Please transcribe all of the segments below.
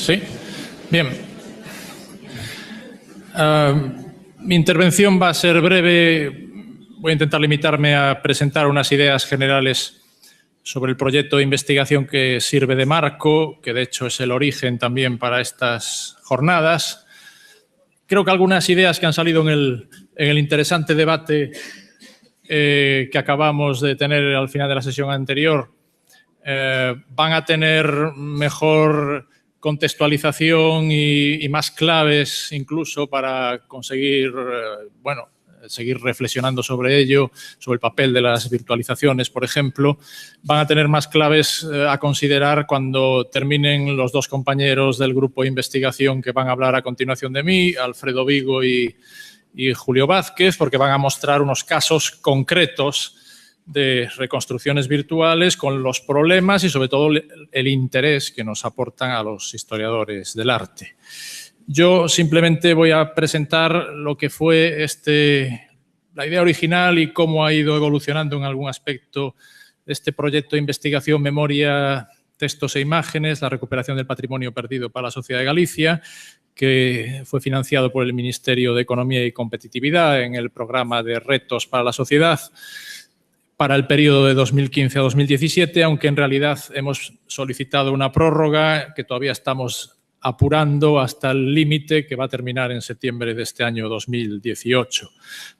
Sí. Bien. Mi intervención va a ser breve. Voy a intentar limitarme a presentar unas ideas generales sobre el proyecto de investigación que sirve de marco, que de hecho es el origen también para estas jornadas. Creo que algunas ideas que han salido en el interesante debate que acabamos de tener al final de la sesión anterior van a tener mejor contextualización y más claves incluso para conseguir, seguir reflexionando sobre ello, sobre el papel de las virtualizaciones, por ejemplo. Van a tener más claves a considerar cuando terminen los dos compañeros del grupo de investigación que van a hablar a continuación de mí, Alfredo Vigo y Julio Vázquez, porque van a mostrar unos casos concretos de reconstrucciones virtuales con los problemas y, sobre todo, el interés que nos aportan a los historiadores del arte. Yo simplemente voy a presentar lo que fue la idea original y cómo ha ido evolucionando en algún aspecto este proyecto de investigación, memoria, textos e imágenes, la recuperación del patrimonio perdido para la sociedad de Galicia, que fue financiado por el Ministerio de Economía y Competitividad en el programa de retos para la sociedad para el periodo de 2015 a 2017, aunque en realidad hemos solicitado una prórroga que todavía estamos apurando hasta el límite que va a terminar en septiembre de este año 2018.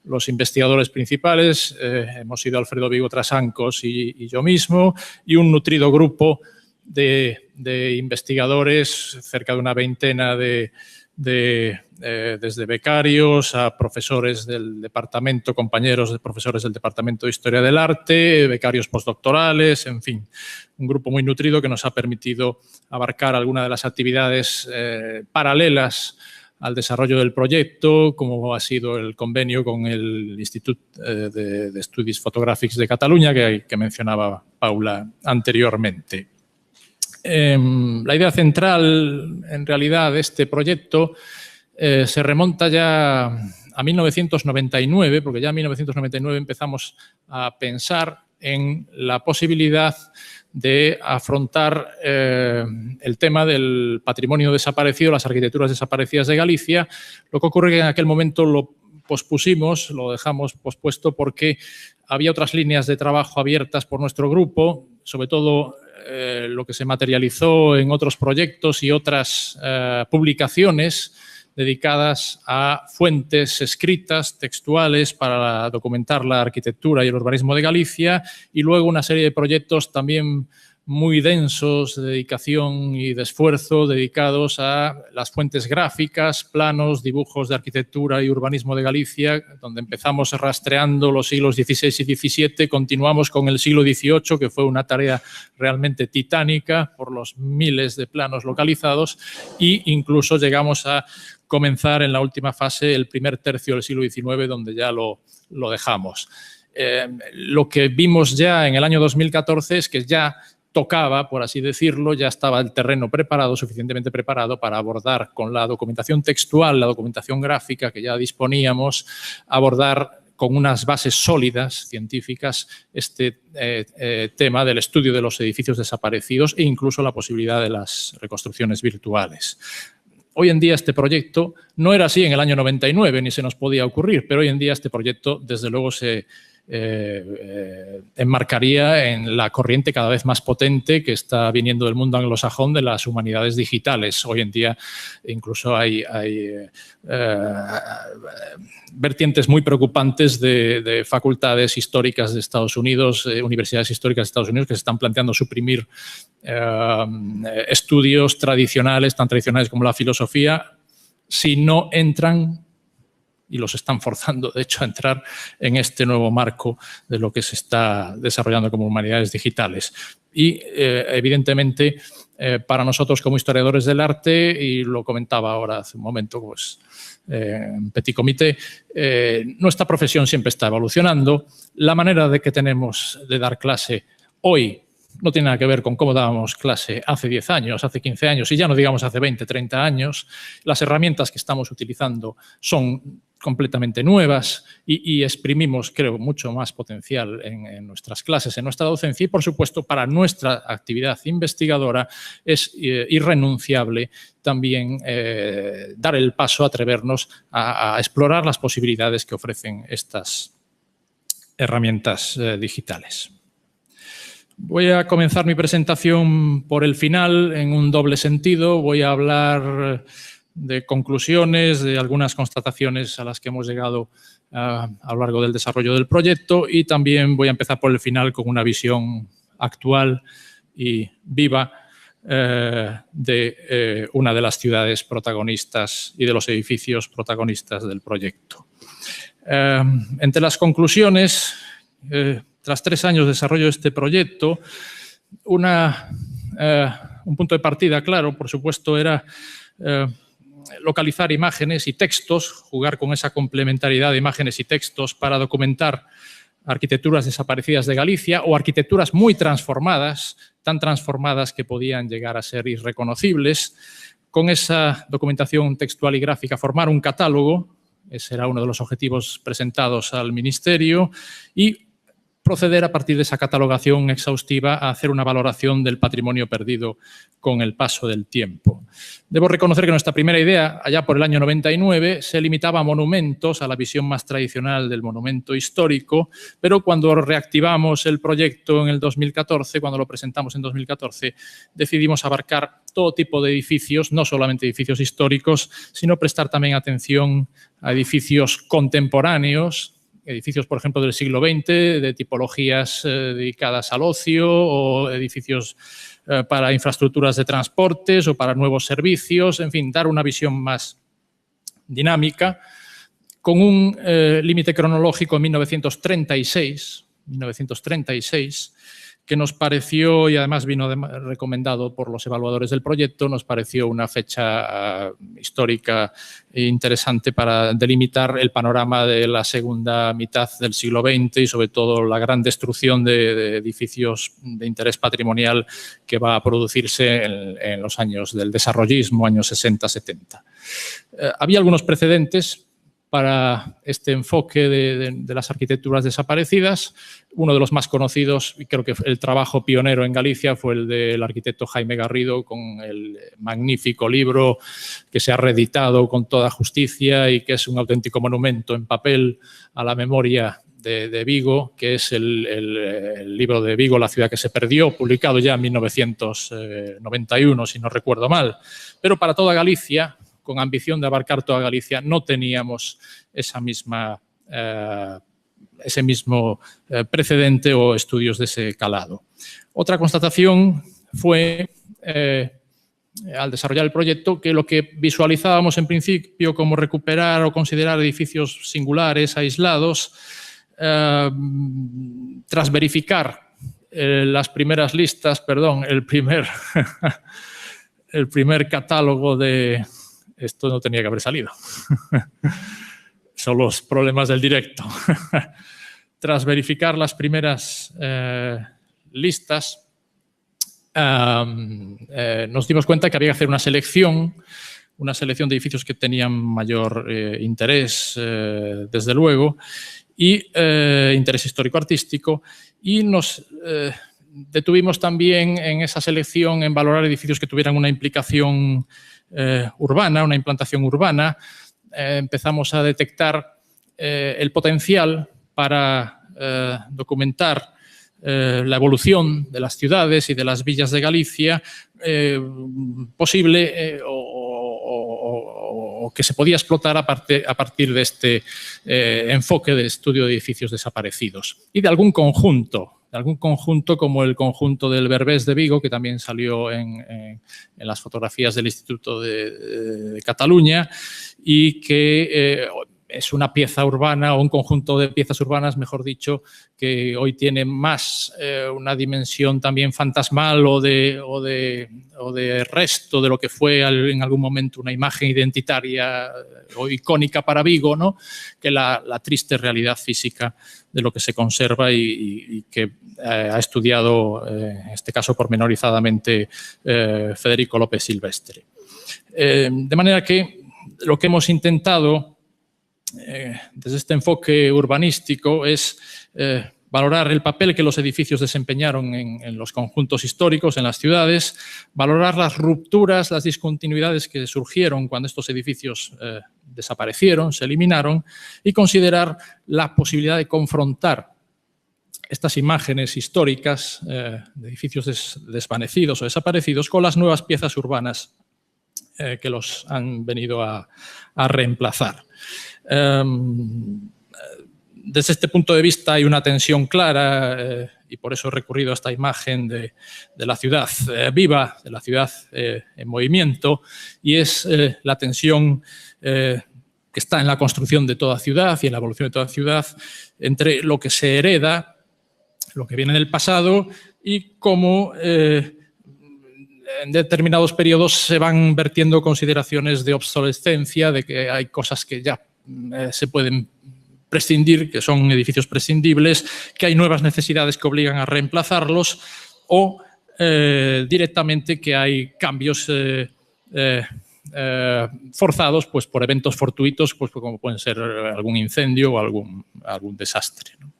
Los investigadores principales hemos sido Alfredo Vigo Trasancos y yo mismo, y un nutrido grupo de investigadores, cerca de una veintena desde becarios a profesores del departamento, compañeros de profesores del Departamento de Historia del Arte, becarios postdoctorales, en fin, un grupo muy nutrido que nos ha permitido abarcar algunas de las actividades paralelas al desarrollo del proyecto, como ha sido el convenio con el Institut de Estudis Fotogràfics de Cataluña, que mencionaba Paula anteriormente. La idea central, en realidad, de este proyecto se remonta ya a 1999, porque ya en 1999 empezamos a pensar en la posibilidad de afrontar el tema del patrimonio desaparecido, las arquitecturas desaparecidas de Galicia. Lo que ocurre es que en aquel momento lo pospusimos, lo dejamos pospuesto porque había otras líneas de trabajo abiertas por nuestro grupo, sobre todo lo que se materializó en otros proyectos y otras publicaciones dedicadas a fuentes escritas, textuales, para documentar la arquitectura y el urbanismo de Galicia, y luego una serie de proyectos también muy densos de dedicación y de esfuerzo dedicados a las fuentes gráficas, planos, dibujos de arquitectura y urbanismo de Galicia, donde empezamos rastreando los siglos XVI y XVII, continuamos con el siglo XVIII, que fue una tarea realmente titánica por los miles de planos localizados, e incluso llegamos a comenzar en la última fase el primer tercio del siglo XIX, donde ya lo dejamos. Lo que vimos ya en el año 2014 es que ya tocaba, por así decirlo, ya estaba el terreno preparado, suficientemente preparado para abordar con la documentación textual, la documentación gráfica que ya disponíamos, abordar con unas bases sólidas, científicas, este tema del estudio de los edificios desaparecidos e incluso la posibilidad de las reconstrucciones virtuales. Hoy en día este proyecto no era así en el año 99, ni se nos podía ocurrir, pero hoy en día este proyecto, desde luego, se enmarcaría en la corriente cada vez más potente que está viniendo del mundo anglosajón de las humanidades digitales. Hoy en día incluso hay vertientes muy preocupantes de facultades históricas de Estados Unidos, universidades históricas de Estados Unidos, que se están planteando suprimir estudios tradicionales, tan tradicionales como la filosofía, si no entran, y los están forzando, de hecho, a entrar en este nuevo marco de lo que se está desarrollando como humanidades digitales. Y, evidentemente, para nosotros como historiadores del arte, y lo comentaba ahora hace un momento, pues, en Petit Comité, nuestra profesión siempre está evolucionando. La manera de que tenemos de dar clase hoy no tiene nada que ver con cómo dábamos clase hace 10 años, hace 15 años, y ya no digamos hace 20, 30 años. Las herramientas que estamos utilizando son completamente nuevas y exprimimos, creo, mucho más potencial en nuestras clases, en nuestra docencia y, por supuesto, para nuestra actividad investigadora es irrenunciable también dar el paso, atrevernos a explorar las posibilidades que ofrecen estas herramientas digitales. Voy a comenzar mi presentación por el final en un doble sentido. Voy a hablar de conclusiones, de algunas constataciones a las que hemos llegado a lo largo del desarrollo del proyecto y también voy a empezar por el final con una visión actual y viva de una de las ciudades protagonistas y de los edificios protagonistas del proyecto. Entre las conclusiones, tras 3 años de desarrollo de este proyecto, un punto de partida, claro, por supuesto, era localizar imágenes y textos, jugar con esa complementariedad de imágenes y textos para documentar arquitecturas desaparecidas de Galicia o arquitecturas muy transformadas, tan transformadas que podían llegar a ser irreconocibles. Con esa documentación textual y gráfica, formar un catálogo, ese era uno de los objetivos presentados al Ministerio, y proceder a partir de esa catalogación exhaustiva a hacer una valoración del patrimonio perdido con el paso del tiempo. Debo reconocer que nuestra primera idea, allá por el año 99, se limitaba a monumentos, a la visión más tradicional del monumento histórico, pero cuando reactivamos el proyecto en el 2014, cuando lo presentamos en 2014, decidimos abarcar todo tipo de edificios, no solamente edificios históricos, sino prestar también atención a edificios contemporáneos, edificios, por ejemplo, del siglo XX, de tipologías dedicadas al ocio o edificios para infraestructuras de transportes o para nuevos servicios, en fin, dar una visión más dinámica con un límite cronológico en 1936, que nos pareció, y además vino recomendado por los evaluadores del proyecto, nos pareció una fecha histórica interesante para delimitar el panorama de la segunda mitad del siglo XX y sobre todo la gran destrucción de edificios de interés patrimonial que va a producirse en los años del desarrollismo, años 60-70. Había algunos precedentes para este enfoque de las arquitecturas desaparecidas. Uno de los más conocidos, y creo que el trabajo pionero en Galicia, fue el del arquitecto Jaime Garrido, con el magnífico libro que se ha reeditado con toda justicia y que es un auténtico monumento en papel a la memoria de Vigo, que es el libro de Vigo, la ciudad que se perdió, publicado ya en 1991, si no recuerdo mal. Pero para toda Galicia, con ambición de abarcar toda Galicia, no teníamos ese mismo precedente o estudios de ese calado. Otra constatación fue, al desarrollar el proyecto, que lo que visualizábamos en principio como recuperar o considerar edificios singulares, aislados, tras verificar las primeras listas, el primer catálogo de... Esto no tenía que haber salido. Son los problemas del directo. Tras verificar las primeras listas, nos dimos cuenta que había que hacer una selección de edificios que tenían mayor interés, desde luego, y interés histórico-artístico, y nos detuvimos también en esa selección en valorar edificios que tuvieran una implicación urbana, una implantación urbana. Empezamos a detectar el potencial para documentar la evolución de las ciudades y de las villas de Galicia, posible o que se podía explotar a partir de este enfoque de estudio de edificios desaparecidos y de algún conjunto como el conjunto del Berbés de Vigo, que también salió en las fotografías del Instituto de Cataluña y que es una pieza urbana o un conjunto de piezas urbanas, mejor dicho, que hoy tiene más una dimensión también fantasmal o de resto de lo que fue en algún momento una imagen identitaria o icónica para Vigo, ¿no?, que la triste realidad física de lo que se conserva y que ha estudiado, en este caso pormenorizadamente, Federico López Silvestre. De manera que lo que hemos intentado desde este enfoque urbanístico es valorar el papel que los edificios desempeñaron en los conjuntos históricos, en las ciudades, valorar las rupturas, las discontinuidades que surgieron cuando estos edificios desaparecieron, se eliminaron, y considerar la posibilidad de confrontar estas imágenes históricas de edificios desvanecidos o desaparecidos con las nuevas piezas urbanas que los han venido a reemplazar. Desde este punto de vista hay una tensión clara y por eso he recurrido a esta imagen de la ciudad viva, de la ciudad en movimiento, y es la tensión que está en la construcción de toda ciudad y en la evolución de toda ciudad entre lo que se hereda, lo que viene del pasado y cómo en determinados periodos se van vertiendo consideraciones de obsolescencia, de que hay cosas que ya se pueden prescindir, que son edificios prescindibles, que hay nuevas necesidades que obligan a reemplazarlos o directamente que hay cambios forzados pues, por eventos fortuitos, pues, como pueden ser algún incendio o algún desastre, ¿no?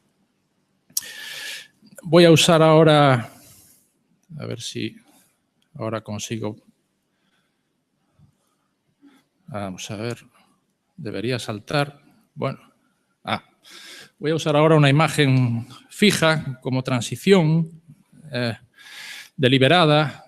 Voy a usar ahora, a ver si ahora consigo. Vamos a ver, debería saltar. Bueno, voy a usar ahora una imagen fija como transición deliberada.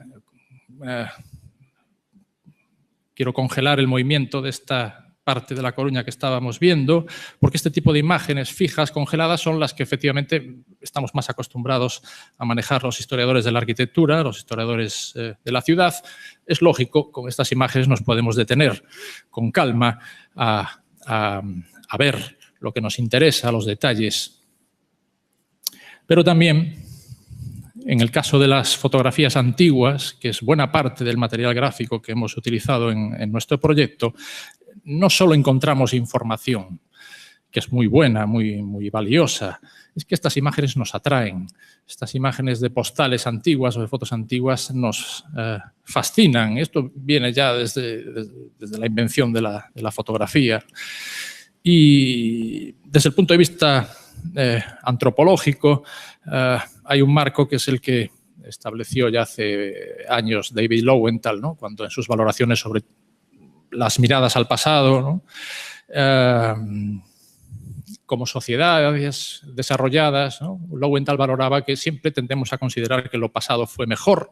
Quiero congelar el movimiento de esta parte de La Coruña que estábamos viendo, porque este tipo de imágenes fijas, congeladas, son las que efectivamente estamos más acostumbrados a manejar los historiadores de la arquitectura, los historiadores de la ciudad. Es lógico, con estas imágenes nos podemos detener con calma a ver lo que nos interesa, los detalles. Pero también, en el caso de las fotografías antiguas, que es buena parte del material gráfico que hemos utilizado en nuestro proyecto, no solo encontramos información, que es muy buena, muy valiosa, es que estas imágenes nos atraen. Estas imágenes de postales antiguas o de fotos antiguas nos fascinan. Esto viene ya desde la invención de la fotografía. Y desde el punto de vista antropológico, hay un marco que es el que estableció ya hace años David Lowenthal, ¿no? Cuando en sus valoraciones sobre las miradas al pasado, ¿no? Como sociedades desarrolladas, ¿no? Lowenthal valoraba que siempre tendemos a considerar que lo pasado fue mejor,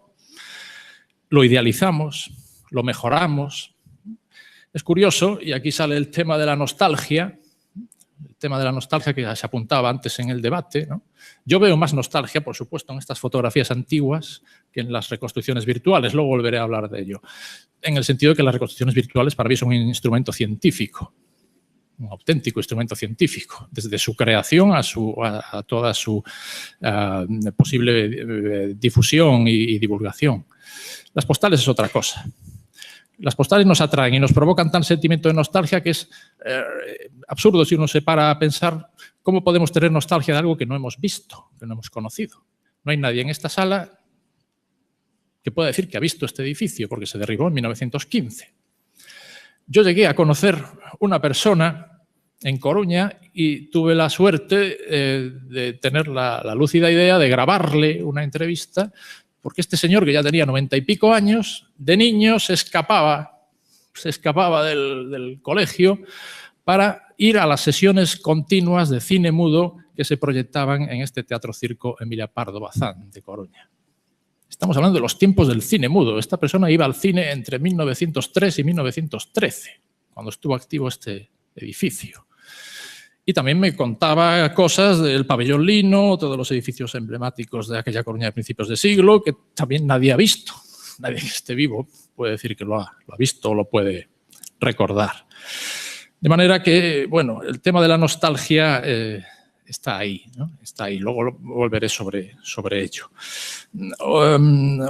lo idealizamos, lo mejoramos. Es curioso, y aquí sale el tema de la nostalgia, que se apuntaba antes en el debate, ¿no? Yo veo más nostalgia, por supuesto, en estas fotografías antiguas que en las reconstrucciones virtuales. Luego volveré a hablar de ello. En el sentido de que las reconstrucciones virtuales para mí son un instrumento científico, un auténtico instrumento científico, desde su creación a toda su posible difusión y divulgación. Las postales es otra cosa. Las postales nos atraen y nos provocan tal sentimiento de nostalgia que es absurdo si uno se para a pensar cómo podemos tener nostalgia de algo que no hemos visto, que no hemos conocido. No hay nadie en esta sala que pueda decir que ha visto este edificio porque se derribó en 1915. Yo llegué a conocer una persona en Coruña y tuve la suerte de tener la lúcida idea de grabarle una entrevista, porque este señor, que ya tenía 90 y pico años, de niño se escapaba del colegio para ir a las sesiones continuas de cine mudo que se proyectaban en este Teatro Circo Emilia Pardo Bazán de Coruña. Estamos hablando de los tiempos del cine mudo. Esta persona iba al cine entre 1903 y 1913, cuando estuvo activo este edificio. Y también me contaba cosas del pabellón Lino, todos los edificios emblemáticos de aquella Coruña de principios de siglo, que también nadie ha visto. Nadie que esté vivo puede decir que lo ha visto o lo puede recordar. De manera que, bueno, el tema de la nostalgia está ahí, ¿no? Está ahí. Luego volveré sobre ello.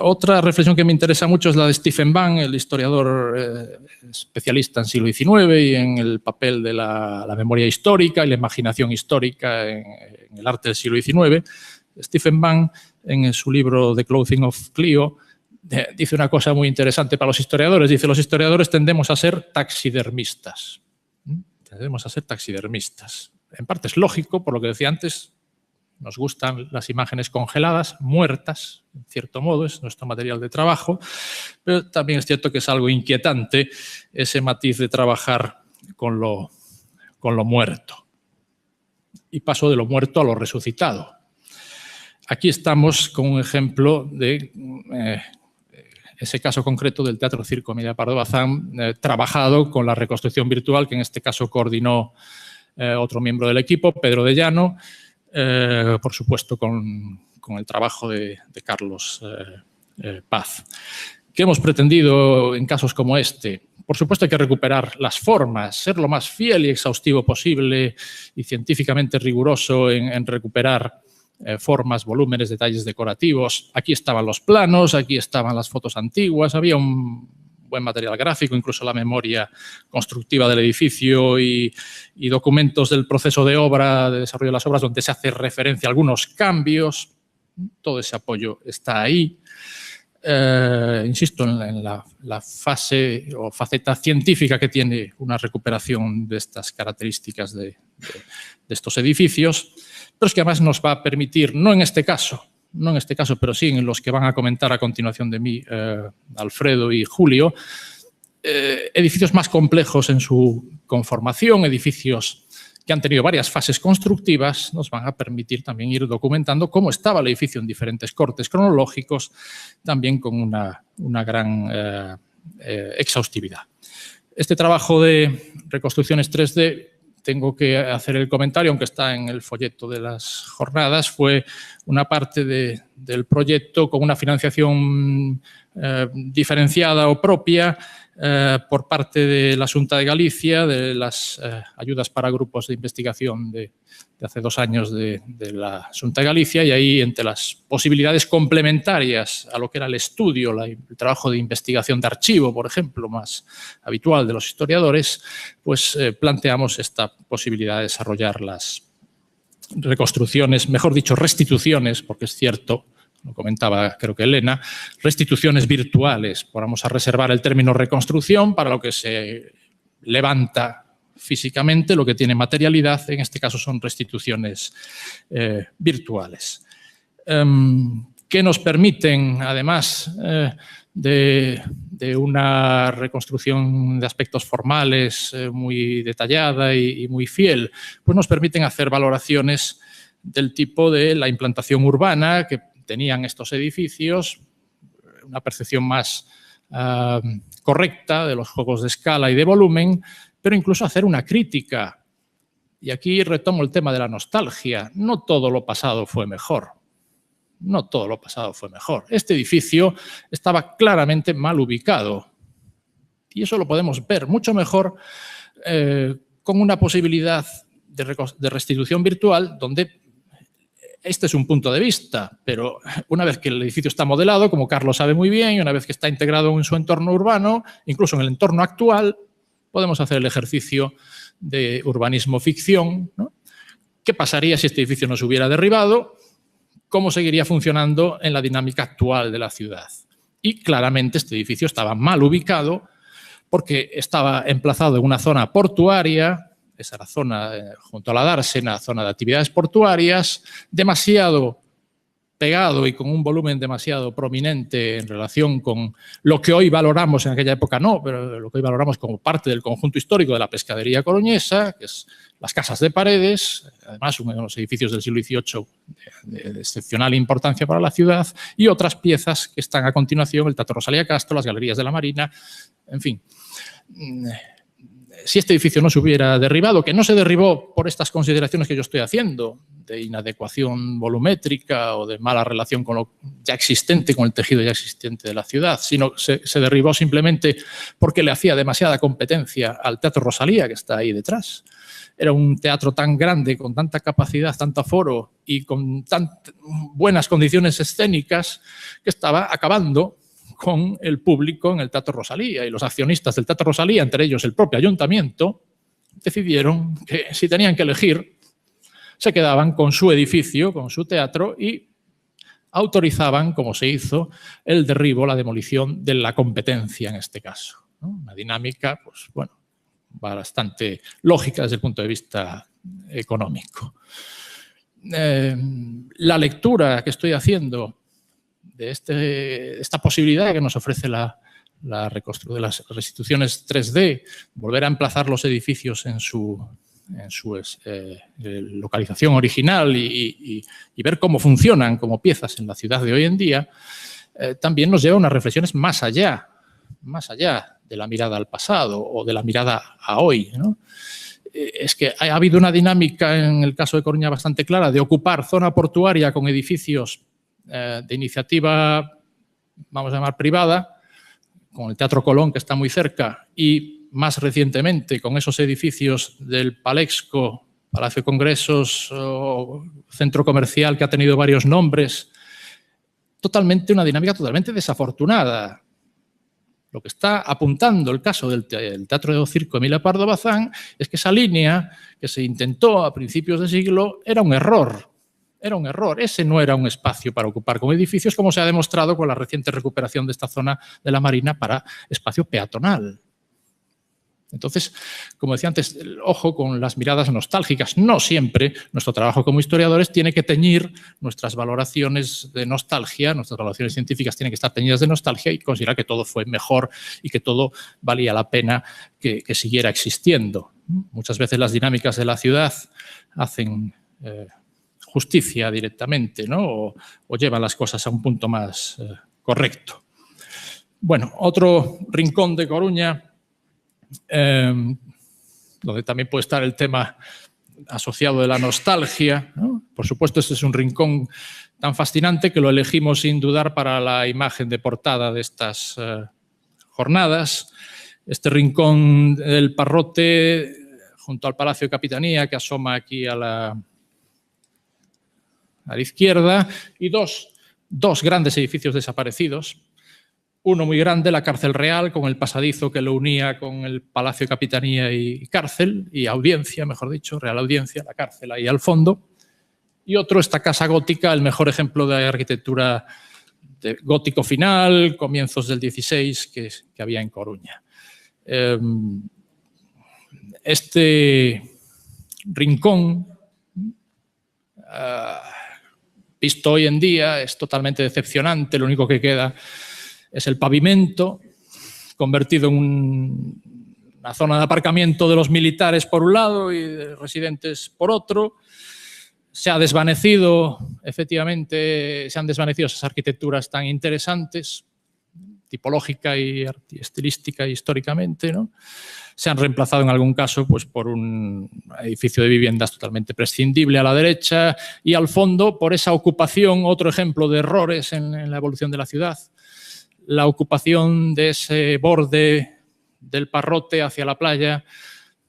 Otra reflexión que me interesa mucho es la de Stephen Bann, el historiador especialista en siglo XIX y en el papel de la memoria histórica y la imaginación histórica en el arte del siglo XIX. Stephen Bann, en su libro The Clothing of Clio, dice una cosa muy interesante para los historiadores. Dice, los historiadores tendemos a ser taxidermistas. tendemos a ser taxidermistas. En parte es lógico, por lo que decía antes, nos gustan las imágenes congeladas, muertas, en cierto modo, es nuestro material de trabajo, pero también es cierto que es algo inquietante ese matiz de trabajar con lo muerto. Y paso de lo muerto a lo resucitado. Aquí estamos con un ejemplo de ese caso concreto del Teatro Circo Emilia Pardo Bazán, trabajado con la reconstrucción virtual, que en este caso coordinó otro miembro del equipo, Pedro de Llano, por supuesto con el trabajo de Carlos Paz. ¿Qué hemos pretendido en casos como este? Por supuesto hay que recuperar las formas, ser lo más fiel y exhaustivo posible y científicamente riguroso en recuperar formas, volúmenes, detalles decorativos. Aquí estaban los planos, aquí estaban las fotos antiguas, había un buen material gráfico, incluso la memoria constructiva del edificio y documentos del proceso de obra, de desarrollo de las obras, donde se hace referencia a algunos cambios. Todo ese apoyo está ahí. Insisto en la fase o faceta científica que tiene una recuperación de estas características de estos edificios, pero es que además nos va a permitir, no en este caso, pero sí en los que van a comentar a continuación de mí Alfredo y Julio, edificios más complejos en su conformación, edificios que han tenido varias fases constructivas, nos van a permitir también ir documentando cómo estaba el edificio en diferentes cortes cronológicos, también con una gran exhaustividad. Este trabajo de reconstrucciones 3D, tengo que hacer el comentario, aunque está en el folleto de las jornadas, fue una parte del proyecto con una financiación diferenciada o propia por parte de la Xunta de Galicia, de las ayudas para grupos de investigación de hace 2 años de la Xunta de Galicia, y ahí entre las posibilidades complementarias a lo que era el estudio, el trabajo de investigación de archivo, por ejemplo, más habitual de los historiadores, pues planteamos esta posibilidad de desarrollar las reconstrucciones, mejor dicho, restituciones, porque es cierto, lo comentaba creo que Elena, restituciones virtuales. Vamos a reservar el término reconstrucción para lo que se levanta físicamente, lo que tiene materialidad, en este caso son restituciones virtuales. Que nos permiten, además de una reconstrucción de aspectos formales muy detallada y muy fiel, pues nos permiten hacer valoraciones del tipo de la implantación urbana que tenían estos edificios, una percepción más correcta de los juegos de escala y de volumen, pero incluso hacer una crítica. Y aquí retomo el tema de la nostalgia. No todo lo pasado fue mejor. No todo lo pasado fue mejor. Este edificio estaba claramente mal ubicado. Y eso lo podemos ver mucho mejor con una posibilidad de restitución virtual donde este es un punto de vista, pero una vez que el edificio está modelado, como Carlos sabe muy bien, y una vez que está integrado en su entorno urbano, incluso en el entorno actual, podemos hacer el ejercicio de urbanismo ficción, ¿no? ¿Qué pasaría si este edificio no se hubiera derribado? ¿Cómo seguiría funcionando en la dinámica actual de la ciudad? Y claramente este edificio estaba mal ubicado porque estaba emplazado en una zona portuaria, esa era zona junto a la dársena, zona de actividades portuarias, demasiado pegado y con un volumen demasiado prominente en relación con lo que hoy valoramos, en aquella época no, pero lo que hoy valoramos como parte del conjunto histórico de la pescadería coruñesa, que es las casas de Paredes, además uno de los edificios del siglo XVIII de excepcional importancia para la ciudad, y otras piezas que están a continuación, el Teatro Rosalía Castro, las Galerías de la Marina, en fin. Si este edificio no se hubiera derribado, que no se derribó por estas consideraciones que yo estoy haciendo, de inadecuación volumétrica o de mala relación con lo ya existente, con el tejido ya existente de la ciudad, sino se derribó simplemente porque le hacía demasiada competencia al Teatro Rosalía, que está ahí detrás. Era un teatro tan grande, con tanta capacidad, tanto aforo y con tan buenas condiciones escénicas que estaba acabando con el público en el Teatro Rosalía, y los accionistas del Teatro Rosalía, entre ellos el propio ayuntamiento, decidieron que si tenían que elegir, se quedaban con su edificio, con su teatro, y autorizaban, como se hizo, el derribo, la demolición de la competencia en este caso, ¿no? Una dinámica, pues bueno, bastante lógica desde el punto de vista económico. La lectura que estoy haciendo de esta posibilidad que nos ofrece las restituciones 3D, volver a emplazar los edificios en su localización original y ver cómo funcionan como piezas en la ciudad de hoy en día, también nos lleva a unas reflexiones más allá de la mirada al pasado o de la mirada a hoy, ¿no? Es que ha habido una dinámica en el caso de Coruña bastante clara de ocupar zona portuaria con edificios de iniciativa, vamos a llamar privada, con el Teatro Colón, que está muy cerca, y más recientemente con esos edificios del Palexco, Palacio de Congresos o centro comercial que ha tenido varios nombres. Una dinámica totalmente desafortunada. Lo que está apuntando el caso del Teatro de Circo Emilia Pardo Bazán es que esa línea que se intentó a principios de siglo era un error. Era un error. Ese no era un espacio para ocupar con edificios, como se ha demostrado con la reciente recuperación de esta zona de la Marina para espacio peatonal. Entonces, como decía antes, ojo con las miradas nostálgicas. No siempre nuestro trabajo como historiadores tiene que teñir nuestras valoraciones de nostalgia, nuestras valoraciones científicas tienen que estar teñidas de nostalgia y considerar que todo fue mejor y que todo valía la pena que siguiera existiendo. Muchas veces las dinámicas de la ciudad hacen justicia directamente, ¿no? o llevan las cosas a un punto más correcto. Bueno, otro rincón de Coruña, donde también puede estar el tema asociado de la nostalgia, ¿no? Por supuesto, este es un rincón tan fascinante que lo elegimos sin dudar para la imagen de portada de estas jornadas. Este rincón del Parrote, junto al Palacio de Capitanía, que asoma aquí a la izquierda, y dos grandes edificios desaparecidos. Uno muy grande, la Cárcel Real, con el pasadizo que lo unía con el Palacio de Capitanía y cárcel, y audiencia, mejor dicho, Real Audiencia, la cárcel ahí al fondo. Y otro, esta casa gótica, el mejor ejemplo de arquitectura de gótico final, comienzos del 16, que había en Coruña. Este rincón, visto hoy en día, es totalmente decepcionante. Lo único que queda es el pavimento, convertido en una zona de aparcamiento de los militares por un lado y de residentes por otro. Se ha desvanecido, efectivamente, se han desvanecido esas arquitecturas tan interesantes, tipológica y estilística y históricamente, ¿no? Se han reemplazado en algún caso pues, por un edificio de viviendas totalmente prescindible a la derecha y al fondo por esa ocupación, otro ejemplo de errores en la evolución de la ciudad, la ocupación de ese borde del Parrote hacia la playa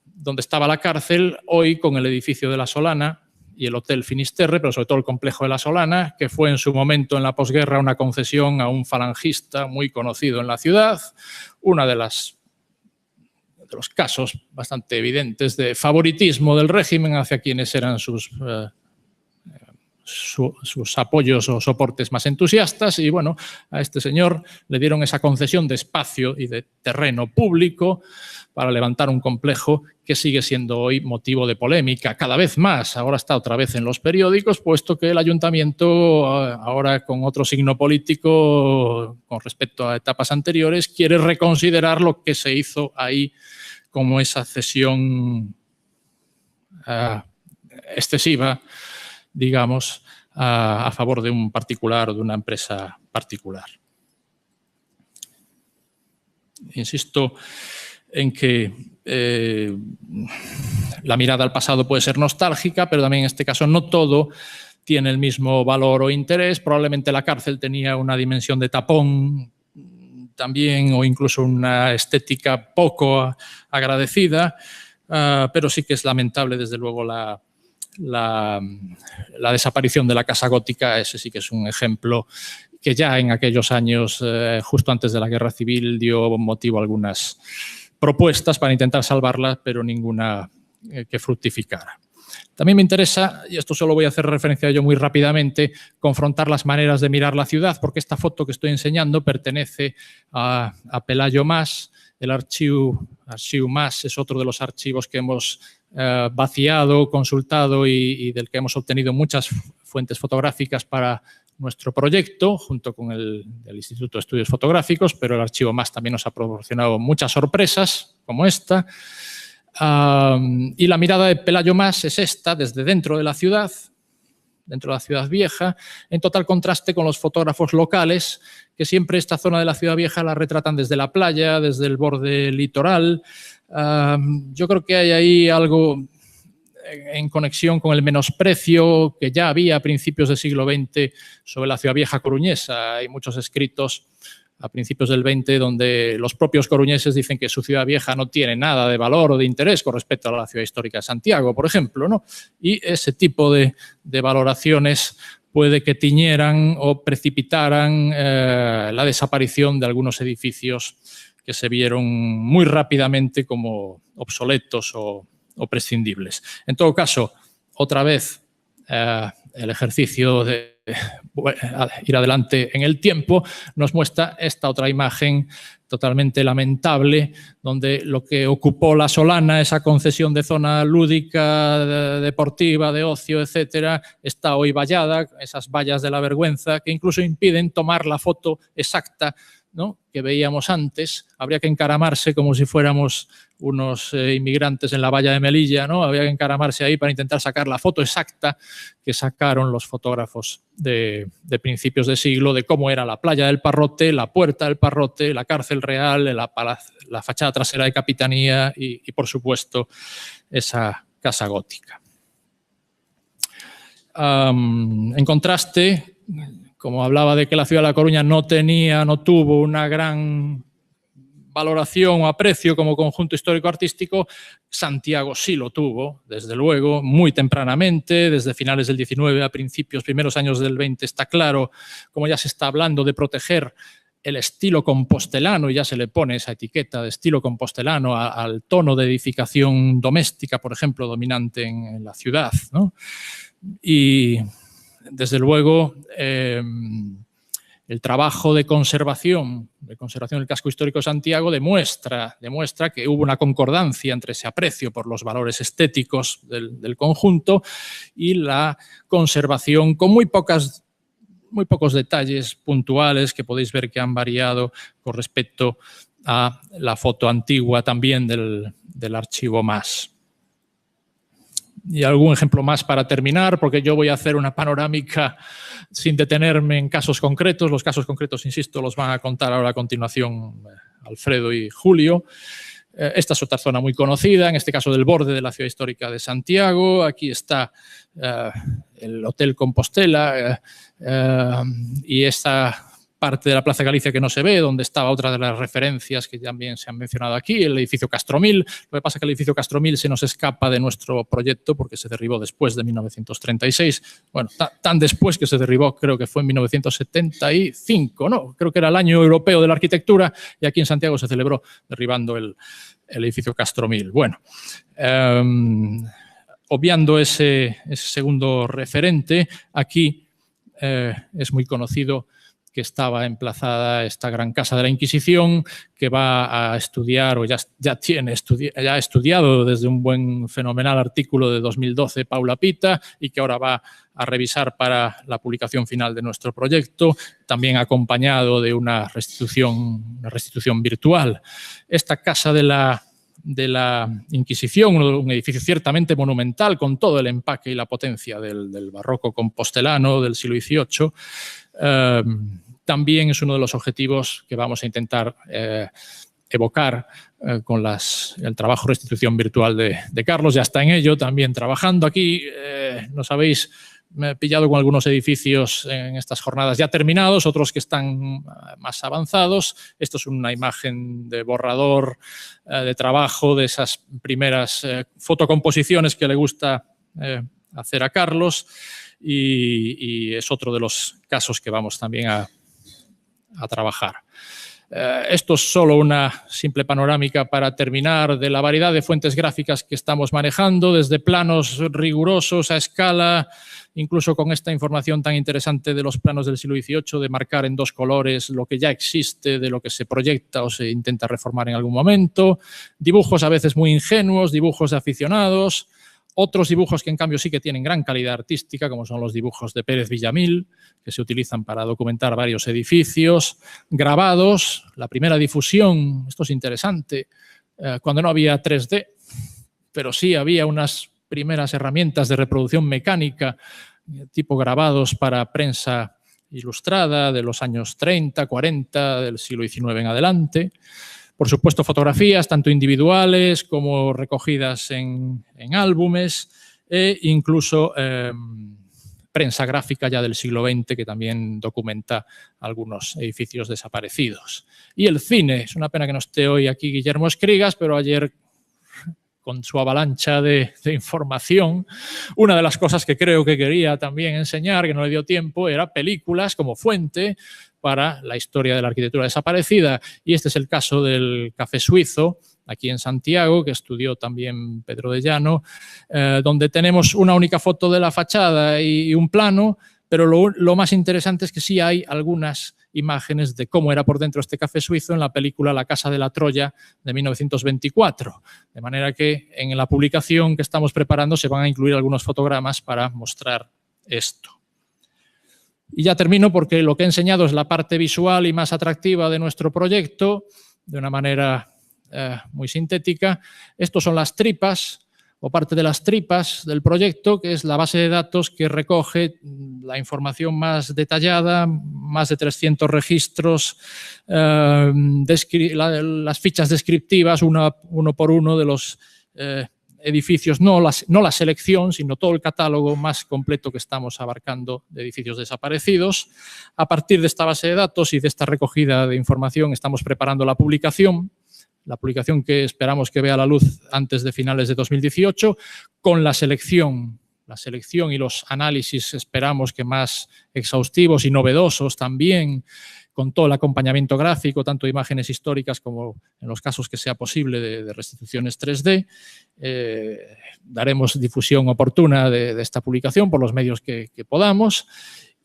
donde estaba la cárcel, hoy con el edificio de La Solana y el Hotel Finisterre, pero sobre todo el complejo de La Solana, que fue en su momento en la posguerra una concesión a un falangista muy conocido en la ciudad, una de los casos bastante evidentes de favoritismo del régimen hacia quienes eran sus apoyos o soportes más entusiastas y, bueno, a este señor le dieron esa concesión de espacio y de terreno público para levantar un complejo que sigue siendo hoy motivo de polémica cada vez más. Ahora está otra vez en los periódicos, puesto que el ayuntamiento, ahora con otro signo político con respecto a etapas anteriores, quiere reconsiderar lo que se hizo ahí como esa cesión excesiva, digamos, a favor de un particular o de una empresa particular. Insisto en que la mirada al pasado puede ser nostálgica, pero también en este caso no todo tiene el mismo valor o interés. Probablemente la cárcel tenía una dimensión de tapón también o incluso una estética poco agradecida, pero sí que es lamentable, desde luego, la desaparición de la Casa Gótica. Ese sí que es un ejemplo que ya en aquellos años, justo antes de la Guerra Civil, dio motivo a algunas propuestas para intentar salvarla, pero ninguna que fructificara. También me interesa, y esto solo voy a hacer referencia a ello muy rápidamente, confrontar las maneras de mirar la ciudad, porque esta foto que estoy enseñando pertenece a Pelayo Mas, El archivo MAS es otro de los archivos que hemos vaciado, consultado y del que hemos obtenido muchas fuentes fotográficas para nuestro proyecto, junto con el Instituto de Estudios Fotográficos, pero el archivo MAS también nos ha proporcionado muchas sorpresas, como esta. Y la mirada de Pelayo MAS es esta, desde dentro de la ciudad vieja, en total contraste con los fotógrafos locales, que siempre esta zona de la ciudad vieja la retratan desde la playa, desde el borde litoral. Yo creo que hay ahí algo en conexión con el menosprecio que ya había a principios del siglo XX sobre la ciudad vieja coruñesa. Hay muchos escritos a principios del XX donde los propios coruñeses dicen que su ciudad vieja no tiene nada de valor o de interés con respecto a la ciudad histórica de Santiago, por ejemplo, ¿no? Y ese tipo de valoraciones puede que tiñeran o precipitaran la desaparición de algunos edificios que se vieron muy rápidamente como obsoletos o prescindibles. En todo caso, otra vez, el ejercicio de ir adelante en el tiempo nos muestra esta otra imagen totalmente lamentable, donde lo que ocupó La Solana, esa concesión de zona lúdica, deportiva, de ocio, etcétera, está hoy vallada, esas vallas de la vergüenza que incluso impiden tomar la foto exacta, ¿no?, que veíamos antes. Habría que encaramarse como si fuéramos unos inmigrantes en la valla de Melilla, ¿no? Habría que encaramarse ahí para intentar sacar la foto exacta que sacaron los fotógrafos de principios de siglo de cómo era la playa del Parrote, la puerta del Parrote, la cárcel real, la fachada trasera de Capitanía y por supuesto, esa casa gótica. En contraste, como hablaba de que la ciudad de La Coruña no tuvo una gran valoración o aprecio como conjunto histórico-artístico, Santiago sí lo tuvo, desde luego, muy tempranamente, desde finales del XIX a primeros años del XX, está claro, como ya se está hablando de proteger el estilo compostelano, y ya se le pone esa etiqueta de estilo compostelano al tono de edificación doméstica, por ejemplo, dominante en la ciudad, ¿no? Y desde luego, el trabajo de conservación del casco histórico de Santiago demuestra que hubo una concordancia entre ese aprecio por los valores estéticos del conjunto y la conservación con muy pocos detalles puntuales que podéis ver que han variado con respecto a la foto antigua también del archivo MAS. Y algún ejemplo más para terminar, porque yo voy a hacer una panorámica sin detenerme en casos concretos. Los casos concretos, insisto, los van a contar ahora a continuación Alfredo y Julio. Esta es otra zona muy conocida, en este caso del borde de la ciudad histórica de Santiago. Aquí está el Hotel Compostela y esta parte de la Plaza Galicia que no se ve, donde estaba otra de las referencias que también se han mencionado aquí, el edificio Castromil. Lo que pasa es que el edificio Castromil se nos escapa de nuestro proyecto porque se derribó después de 1936. Bueno, tan después que se derribó, creo que fue en 1975, ¿no? Creo que era el año europeo de la arquitectura y aquí en Santiago se celebró derribando el edificio Castromil. Bueno, obviando ese segundo referente, aquí es muy conocido que estaba emplazada esta gran casa de la Inquisición, que va a estudiar, o ya ha estudiado desde un buen fenomenal artículo de 2012 Paula Pita, y que ahora va a revisar para la publicación final de nuestro proyecto, también acompañado de una restitución virtual. Esta casa de la Inquisición, un edificio ciertamente monumental con todo el empaque y la potencia del barroco compostelano del siglo XVIII, también es uno de los objetivos que vamos a intentar evocar con el trabajo de restitución virtual de Carlos. Ya está en ello también trabajando. Aquí nos habéis pillado con algunos edificios en estas jornadas ya terminados, otros que están más avanzados. Esto es una imagen de borrador de trabajo de esas primeras fotocomposiciones que le gusta hacer a Carlos, y es otro de los casos que vamos también a trabajar. Esto es solo una simple panorámica para terminar de la variedad de fuentes gráficas que estamos manejando, desde planos rigurosos a escala, incluso con esta información tan interesante de los planos del siglo XVIII, de marcar en 2 colores lo que ya existe, de lo que se proyecta o se intenta reformar en algún momento, dibujos a veces muy ingenuos, dibujos de aficionados, otros dibujos que en cambio sí que tienen gran calidad artística, como son los dibujos de Pérez Villamil, que se utilizan para documentar varios edificios, grabados, la primera difusión, esto es interesante, cuando no había 3D, pero sí había unas primeras herramientas de reproducción mecánica, tipo grabados para prensa ilustrada de los años 30, 40, del siglo XIX en adelante. Por supuesto, fotografías, tanto individuales como recogidas en álbumes e incluso prensa gráfica ya del siglo XX que también documenta algunos edificios desaparecidos. Y el cine, es una pena que no esté hoy aquí Guillermo Escrigas, pero ayer con su avalancha de información, una de las cosas que creo que quería también enseñar, que no le dio tiempo, era películas como fuente para la historia de la arquitectura desaparecida. Y este es el caso del Café Suizo, aquí en Santiago, que estudió también Pedro de Llano, donde tenemos una única foto de la fachada y un plano, pero lo más interesante es que sí hay algunas imágenes de cómo era por dentro este café suizo en la película La Casa de la Troya de 1924. De manera que en la publicación que estamos preparando se van a incluir algunos fotogramas para mostrar esto. Y ya termino porque lo que he enseñado es la parte visual y más atractiva de nuestro proyecto, de una manera muy sintética. Estos son las tripas o parte de las tripas del proyecto, que es la base de datos que recoge la información más detallada, más de 300 registros, las fichas descriptivas uno por uno de los edificios, no la selección, sino todo el catálogo más completo que estamos abarcando de edificios desaparecidos. A partir de esta base de datos y de esta recogida de información estamos preparando la publicación que esperamos que vea la luz antes de finales de 2018, con la selección y los análisis esperamos que más exhaustivos y novedosos también, con todo el acompañamiento gráfico, tanto de imágenes históricas como en los casos que sea posible de restituciones 3D. Daremos difusión oportuna de esta publicación por los medios que podamos.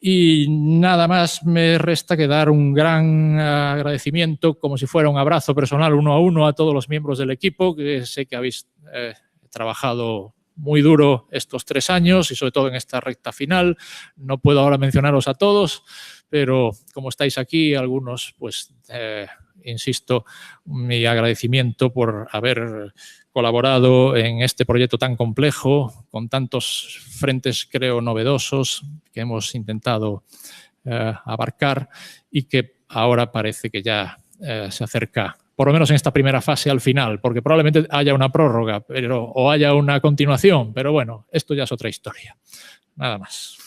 Y nada más me resta que dar un gran agradecimiento, como si fuera un abrazo personal uno a uno a todos los miembros del equipo, que sé que habéis trabajado muy duro estos 3 años y sobre todo en esta recta final. No puedo ahora mencionaros a todos, pero como estáis aquí, algunos, pues, insisto, mi agradecimiento por haber colaborado en este proyecto tan complejo, con tantos frentes, creo, novedosos que hemos intentado abarcar y que ahora parece que ya se acerca, por lo menos en esta primera fase, al final, porque probablemente haya una prórroga o haya una continuación, pero bueno, esto ya es otra historia. Nada más.